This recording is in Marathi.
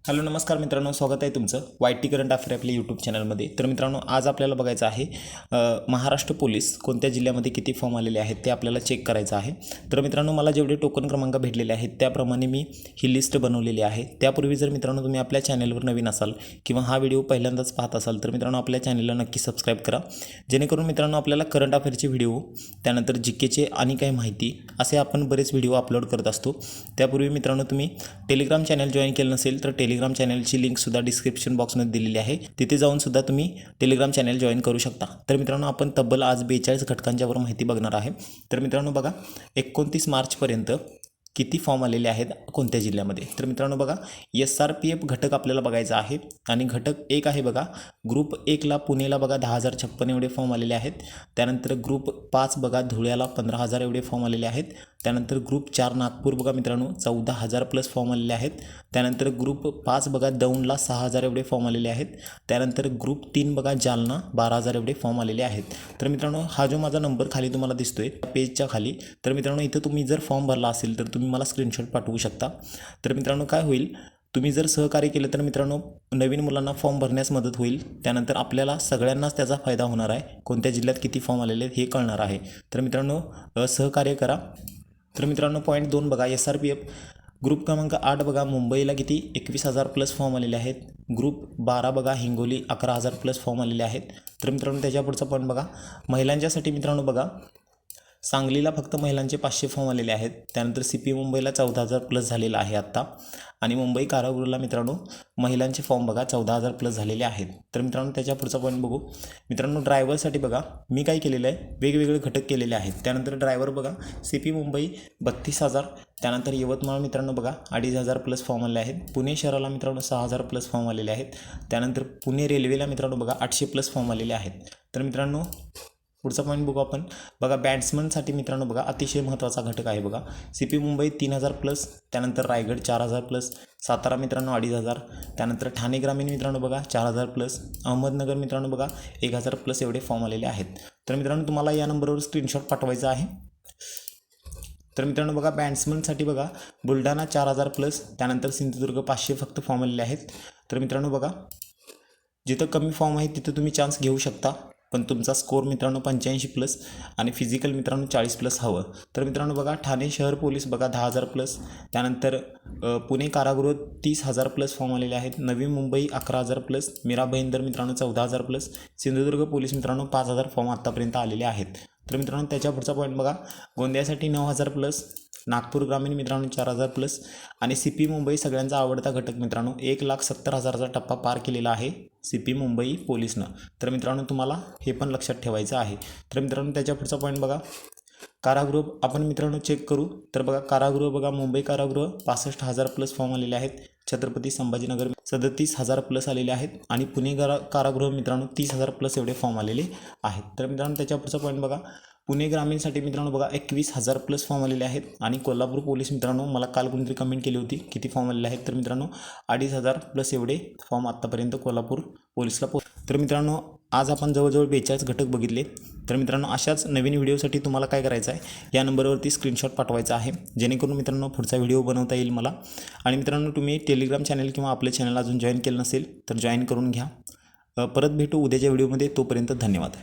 हॅलो नमस्कार मित्रांनो, स्वागत आहे तुमचं वाय टी करंट अफेअर आपल्या यूट्यूब चॅनलमध्ये. तर मित्रांनो, आज आपल्याला बघायचं आहे महाराष्ट्र पोलीस कोणत्या जिल्ह्यामध्ये किती फॉर्म आलेले आहेत ते आपल्याला चेक करायचं आहे. तर मित्रांनो, मला जेवढे टोकन क्रमांक भेटलेले आहेत त्याप्रमाणे मी ही लिस्ट बनवलेली आहे. त्यापूर्वी जर मित्रांनो तुम्ही आपल्या चॅनलवर नवीन असाल किंवा हा व्हिडिओ पहिल्यांदाच पाहत असाल तर मित्रांनो आपल्या चॅनलला नक्की सबस्क्राईब करा, जेणेकरून मित्रांनो आपल्याला करंट अफेअरचे व्हिडिओ, त्यानंतर जीकेचे आणि काही माहिती असे आपण बरेच व्हिडिओ अपलोड करत असतो. त्यापूर्वी मित्रांनो तुम्ही टेलिग्राम चॅनल जॉईन केलं नसेल तर टेलिग्राम चॅनलची लिंकसुद्धा डिस्क्रिप्शन बॉक्समध्ये दिलेली आहे, तिथे जाऊन सुद्धा तुम्ही टेलिग्राम चॅनल जॉईन करू शकता. तर मित्रांनो, आपण तब्बल आज 42 घटकांच्यावर माहिती बघणार आहे. तर मित्रांनो बघा, 29 मार्चपर्यंत किती फॉर्म आलेले आहेत कोणत्या जिल्ह्यामध्ये. तर मित्रांनो बघा, SRPF घटक आपल्याला बघायचा आहे आणि घटक 1 आहे बघा. ग्रुप 1ला पुणेला बघा 10,056 एवढे फॉर्म आलेले आहेत. त्यानंतर ग्रुप 5 बघा धुळ्याला 15,000 एवढे फॉर्म आलेले आहेत. त्यानंतर ग्रुप 4 नागपूर बघा मित्रांनो 14,000 प्लस फॉर्म आलेले आहेत. त्यानंतर ग्रुप 5 बघा दौंडला 6,000 एवढे फॉर्म आलेले आहेत. त्यानंतर ग्रुप 3 बघा जालना 12,000 एवढे फॉर्म आलेले आहेत. तर मित्रांनो, हा जो माझा नंबर खाली तुम्हाला दिसतोय पेजच्या खाली, तर मित्रांनो इथं तुम्ही जर फॉर्म भरला असेल तर तुम्ही मला स्क्रीनशॉट पाठवू शकता. तर मित्रांनो काय होईल, तुम्ही जर सहकार्य केलं तर मित्रांनो नवीन मुलांना फॉर्म भरण्यास मदत होईल. त्यानंतर आपल्याला सगळ्यांनाच त्याचा फायदा होणार आहे. कोणत्या जिल्ह्यात किती फॉर्म आलेले आहेत हे कळणार आहे. तर मित्रांनो सहकार्य करा. तर मित्रांनो पॉईंट 2 बघा, SRPF ग्रुप क्रमांक 8 बघा मुंबईला किती 21,000 प्लस फॉर्म आलेले आहेत. ग्रुप 12 बघा हिंगोली 11,000 प्लस फॉर्म आलेले आहेत. तर मित्रांनो त्याच्या पुढचा पॉईंट बघा, महिलांच्यासाठी मित्रांनो बघा सांगलीला फक्त महिलांचे 500 फॉर्म आलेले आहेत. त्यानंतर CP मुंबईला 14,000 प्लस झालेला आहे आत्ता. आणि मुंबई कारागृहाला मित्रांनो महिलांचे फॉर्म बघा 14,000 प्लस झालेले आहेत. तर मित्रांनो त्याच्या पुढचा पॉईंट बघू. मित्रांनो ड्रायव्हरसाठी बघा मी काय केलेलं आहे, वेगवेगळे घटक केलेले आहेत. त्यानंतर ड्रायव्हर बघा CP मुंबई 32,000. त्यानंतर यवतमाळ मित्रांनो बघा 2,500 प्लस फॉर्म आलेले आहेत. पुणे शहराला मित्रांनो 6,000 प्लस फॉर्म आलेले आहेत. त्यानंतर पुणे रेल्वेला मित्रांनो बघा 800 प्लस फॉर्म आलेले आहेत. तर मित्रांनो पुढचा पॉईंट बघू आपण. बघा बॅट्समनसाठी मित्रांनो बघा अतिशय महत्त्वाचा घटक आहे बघा. CP Mumbai 3,000 plus. त्यानंतर रायगड 4,000 प्लस. सातारा मित्रांनो 2,500. त्यानंतर ठाणे ग्रामीण मित्रांनो बघा 4,000 प्लस. अहमदनगर मित्रांनो बघा 1,000 प्लस एवढे फॉर्म आलेले आहेत. तर मित्रांनो तुम्हाला या नंबरवर स्क्रीनशॉट पाठवायचा आहे. तर मित्रांनो बघा बॅट्समनसाठी बघा बुलढाणा 4,000 प्लस. त्यानंतर सिंधुदुर्ग 500 फक्त फॉर्म आलेले आहेत. तर मित्रांनो बघा जिथं कमी फॉर्म आहे तिथं तुम्ही चान्स घेऊ शकता, पण तुमचा स्कोर मित्रांनो 85 प्लस आणि फिजिकल मित्रांनो 40 प्लस हवं. तर मित्रांनो बघा ठाणे शहर पोलीस बघा 10,000 प्लस. त्यानंतर पुणे कारागृह 30,000 प्लस फॉर्म आलेले आहेत. नवी मुंबई 11,000 प्लस. मीरा भाईंदर मित्रांनो 14,000 प्लस. सिंधुदुर्ग पोलीस मित्रांनो 5,000 फॉर्म आत्तापर्यंत आलेले आहेत. तर मित्रांनो त्याच्या पुढचा पॉईंट बघा, गोंदियासाठी 9,000 प्लस. नागपूर ग्रामीण मित्रांनो 4,000 प्लस. आणि CP मुंबई सगळ्यांचा आवडता घटक मित्रांनो 1,70,000चा टप्पा पार केलेला आहे CP मुंबई पोलीसनं. तर मित्रांनो तुम्हाला हे पण लक्षात ठेवायचं आहे. तर मित्रांनो त्याच्या पुढचा पॉईंट बघा, कारागृह आपण मित्रांनो चेक करू. तर बघा कारागृह बघा मुंबई कारागृह 65,000 प्लस फॉर्म आलेले आहेत. छत्रपती संभाजीनगर 37,000 प्लस आलेले आहेत. आणि पुणे कारागृह मित्रांनो 30,000 प्लस एवढे फॉर्म आलेले आहेत. तर मित्रांनो त्याच्या पुढचा पॉईंट बघा, पुणे ग्रामीणसाठी मित्रांनो बघा 21,000 प्लस फॉर्म आलेले आहेत. आणि कोल्हापूर पोलीस मित्रांनो मला काल कोणीतरी कमेंट केली होती किती फॉर्म आलेले आहेत. तर मित्रांनो 2,500 प्लस एवढे फॉर्म आत्तापर्यंत कोल्हापूर पोलीसला तर मित्रांनो आज आपण जवळजवळ 42 घटक बघितले. तर मित्रांनो अशाच नवीन व्हिडिओसाठी तुम्हाला काय करायचं आहे, या नंबरवरती स्क्रीनशॉट पाठवायचा आहे, जेणेकरून मित्रांनो पुढचा व्हिडिओ बनवता येईल मला. आणि मित्रांनो तुम्ही टेलिग्राम चॅनल किंवा आपले चॅनल अजून जॉईन केलं नसेल तर जॉईन करून घ्या. परत भेटू उद्याच्या व्हिडिओमध्ये. तोपर्यंत धन्यवाद.